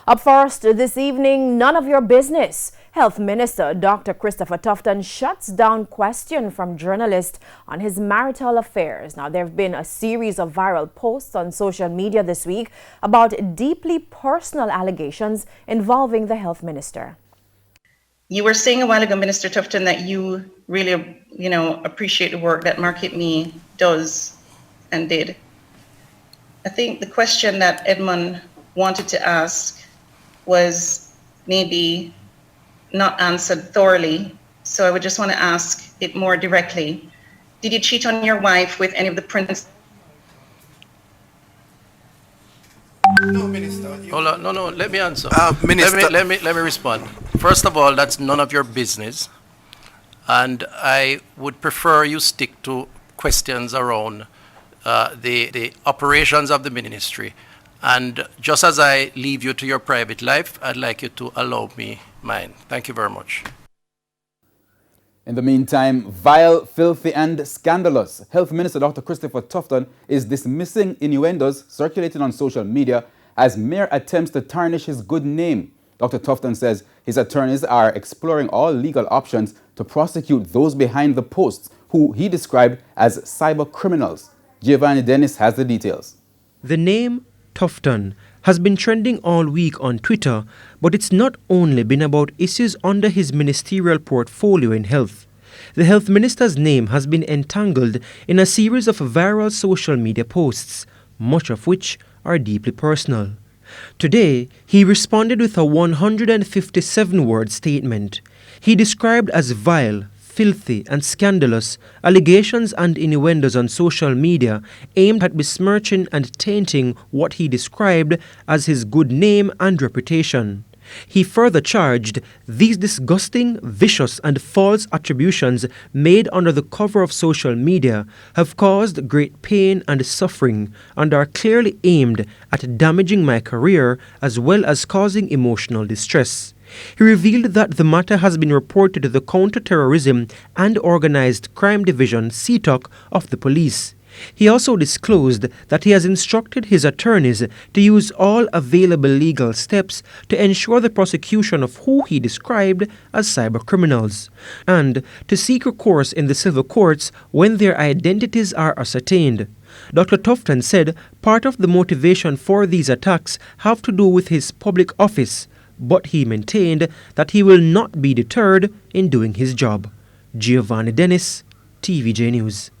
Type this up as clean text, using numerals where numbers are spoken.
Up first this evening, none of your business. Health Minister Dr. Christopher Tufton shuts down question from journalists on his marital affairs. Now, there have been a series of viral posts on social media this week about deeply personal allegations involving the health minister. You were saying a while ago, Minister Tufton, that you really, appreciate the work that Market Me does and did. I think the question that Edmund wanted to ask was maybe not answered thoroughly. So I would just want to ask it more directly. Did you cheat on your wife with any of the prince? No, Minister. Hold on, no, let me answer. Minister. Let me respond. First of all, that's none of your business. And I would prefer you stick to questions around the operations of the ministry. And just as I leave you to your private life, I'd like you to allow me mine. Thank you very much. In the meantime, vile, filthy and scandalous, Health Minister Dr. Christopher Tufton is dismissing innuendos circulating on social media as mere attempts to tarnish his good name. Dr. Tufton says his attorneys are exploring all legal options to prosecute those behind the posts, who he described as cyber criminals. Giovanni Dennis has the details. The name Tufton has been trending all week on Twitter, but it's not only been about issues under his ministerial portfolio in health. The health minister's name has been entangled in a series of viral social media posts, much of which are deeply personal. Today, he responded with a 157-word statement. He described as vile, filthy and scandalous allegations and innuendos on social media aimed at besmirching and tainting what he described as his good name and reputation. He further charged these disgusting, vicious and false attributions made under the cover of social media have caused great pain and suffering and are clearly aimed at damaging my career as well as causing emotional distress. He revealed that the matter has been reported to the Counter-Terrorism and Organized Crime Division (CTOC) of the police. He also disclosed that he has instructed his attorneys to use all available legal steps to ensure the prosecution of who he described as cyber criminals, and to seek recourse in the civil courts when their identities are ascertained. Dr. Tufton said part of the motivation for these attacks have to do with his public office, but he maintained that he will not be deterred in doing his job. Giovanni Dennis, TVJ News.